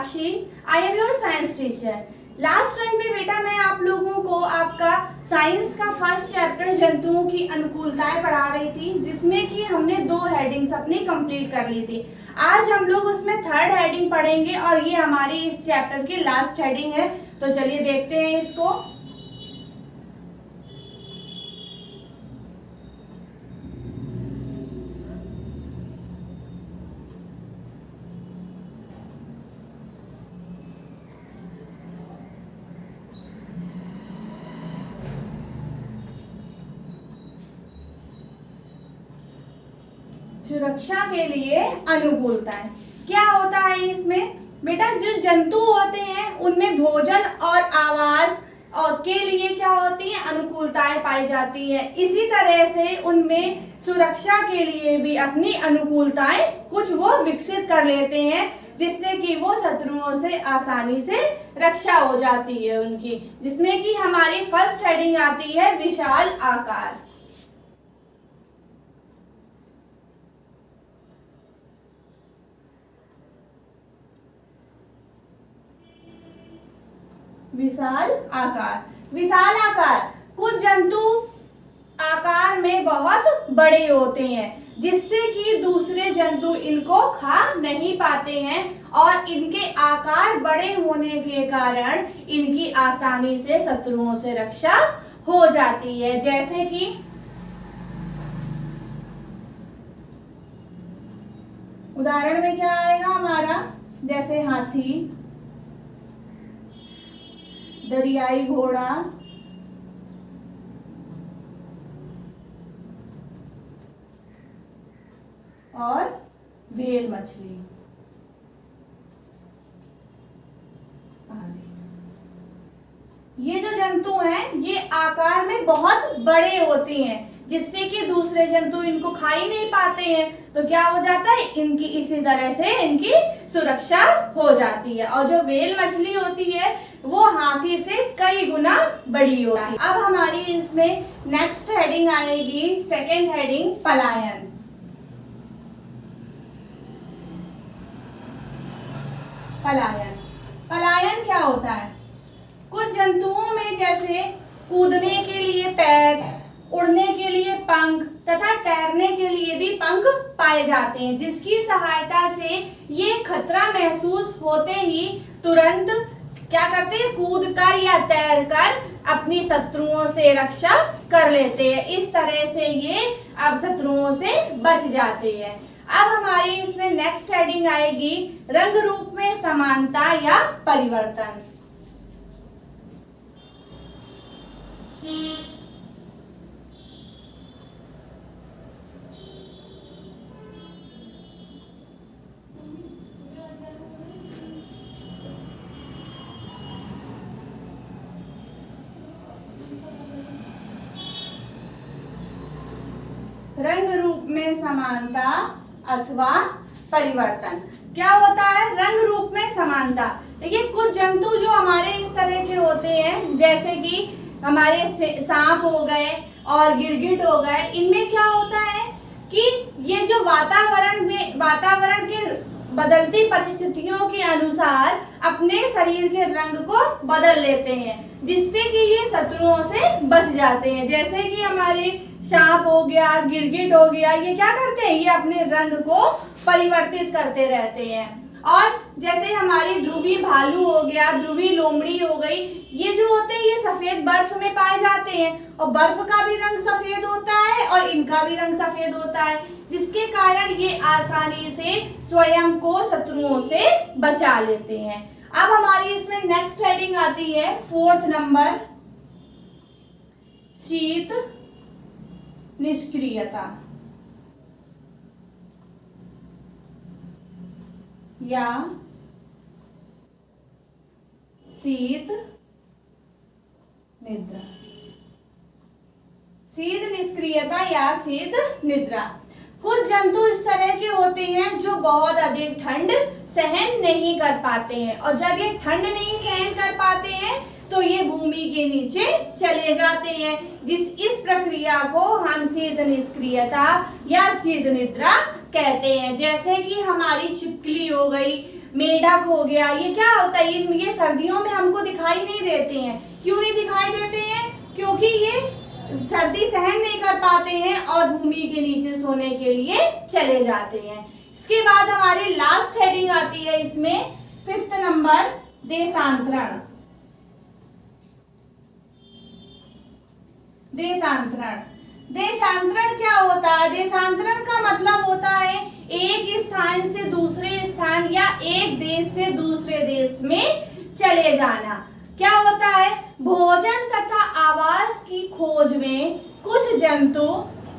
Sakshi, I am your science teacher. Last time में बेटा मैं आप लोगों को आपका साइंस का फर्स्ट चैप्टर जंतुओं की अनुकूलताएं पढ़ा रही थी, जिसमें कि हमने 2 हेडिंग्स अपनी कंप्लीट कर ली थी। आज हम लोग उसमें 3rd हेडिंग पढ़ेंगे और ये हमारी इस चैप्टर की लास्ट हेडिंग है। तो चलिए देखते हैं इसको। सुरक्षा के लिए अनुकूलताएं क्या होता है इसमें बेटा? जो जंतु होते हैं उनमें भोजन और आवास और के लिए क्या होती है? अनुकूलताएं पाई जाती है। इसी तरह से उनमें सुरक्षा के लिए भी अपनी अनुकूलताएं कुछ वो विकसित कर लेते हैं, जिससे कि वो शत्रुओं से आसानी से रक्षा हो जाती है उनकी। जिसमें कि हमारी फर्स्ट हेडिंग आती है विशाल आकार। विशाल आकार। विशाल आकार, कुछ जंतु आकार में बहुत बड़े होते हैं, जिससे कि दूसरे जंतु इनको खा नहीं पाते हैं और इनके आकार बड़े होने के कारण इनकी आसानी से शत्रुओं से रक्षा हो जाती है। जैसे कि उदाहरण में क्या आएगा हमारा? जैसे हाथी, दरियाई घोड़ा, और व्हेल मछली आदि। ये जो जंतु हैं ये आकार में बहुत बड़े होते हैं, जिससे कि दूसरे जंतु इनको खा ही नहीं पाते हैं। तो क्या हो जाता है? इनकी इसी तरह से इनकी सुरक्षा हो जाती है। और जो व्हेल मछली होती है वो हाथी से कई गुना बड़ी होती है। अब हमारी इसमें नेक्स्ट हेडिंग आएगी, 2nd हेडिंग पलायन। पलायन पलायन क्या होता है? कुछ जंतुओं में जैसे कूदने के लिए पैर, उड़ने के लिए पंख तथा तैरने के लिए भी पंख पाए जाते हैं, जिसकी सहायता से ये खतरा महसूस होते ही तुरंत क्या करते हैं? कूद कर या तैर कर अपनी शत्रुओं से रक्षा कर लेते हैं। इस तरह से ये अब शत्रुओं से बच जाते हैं। अब हमारी इसमें नेक्स्ट हेडिंग आएगी रंग रूप में समानता या परिवर्तन। रंग रूप में समानता अथवा परिवर्तन क्या होता है? रंग रूप में समानता। देखिए कुछ जंतु जो हमारे इस तरह के होते हैं, जैसे कि हमारे सांप हो गए और गिरगिट हो गए, इनमें क्या होता है कि ये जो वातावरण के बदलती परिस्थितियों के अनुसार अपने शरीर के रंग को बदल लेते हैं, जिससे कि ये शत्रुओं से बच जाते हैं। जैसे कि हमारे सांप हो गया, गिरगिट हो गया, ये क्या करते हैं? ये अपने रंग को परिवर्तित करते रहते हैं। और जैसे हमारी ध्रुवी भालू हो गया, ध्रुवी लोमड़ी हो गई, ये जो होते हैं ये सफेद बर्फ में पाए जाते हैं और बर्फ का भी रंग सफेद होता है और इनका भी रंग सफेद होता है, जिसके कारण ये आसानी से स्वयं को शत्रुओं से बचा लेते हैं। अब हमारी इसमें नेक्स्ट हेडिंग आती है 4th नंबर, शीत निष्क्रियता या शीत निद्रा। शीत निष्क्रियता या शीत निद्रा। कुछ जंतु इस तरह के होते हैं जो बहुत अधिक ठंड सहन नहीं कर पाते हैं, और जब ये ठंड नहीं सहन कर पाते हैं तो ये भूमि के नीचे चले जाते हैं। इस प्रक्रिया को हम शीत निष्क्रियता या शीत निद्रा कहते हैं। जैसे कि हमारी छिपकली हो गई, मेढक हो गया, ये क्या होता है, ये सर्दियों में हमको दिखाई नहीं देते हैं। क्यों नहीं दिखाई देते हैं? क्योंकि ये सर्दी सहन नहीं कर पाते हैं और भूमि के नीचे सोने के लिए चले जाते हैं। इसके बाद हमारी लास्ट हेडिंग आती है इसमें 5th नंबर, देशांतरण। देशांतरण क्या होता है? देशांतरण का मतलब होता है एक स्थान से दूसरे स्थान या एक देश से दूसरे देश में चले जाना। क्या होता है? भोजन तथा आवास की खोज में कुछ जंतु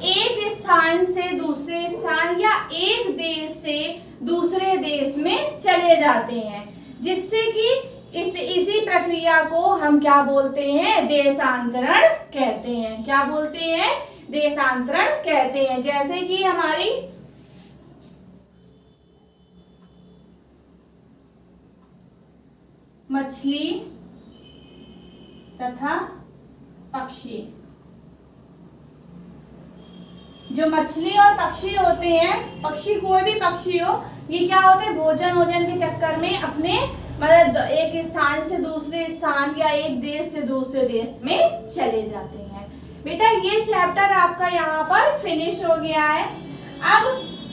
एक स्थान से दूसरे स्थान या एक देश से दूसरे देश में चले जाते हैं, जिससे कि इसी प्रक्रिया को हम क्या बोलते हैं? देशांतरण कहते हैं। क्या बोलते हैं? देशांतरण कहते हैं। जैसे कि हमारी मछली तथा पक्षी, जो मछली और पक्षी होते हैं, पक्षी कोई भी पक्षी हो, ये क्या होते हैं? भोजन के चक्कर में अपने मतलब एक स्थान से दूसरे स्थान या एक देश से दूसरे देश में चले जाते हैं। बेटा ये चैप्टर आपका यहाँ पर फिनिश हो गया है। अब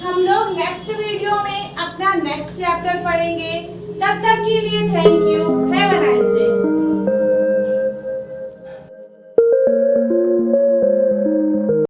हम लोग नेक्स्ट वीडियो में अपना नेक्स्ट चैप्टर पढ़ेंगे। तब तक के लिए thank you, have a nice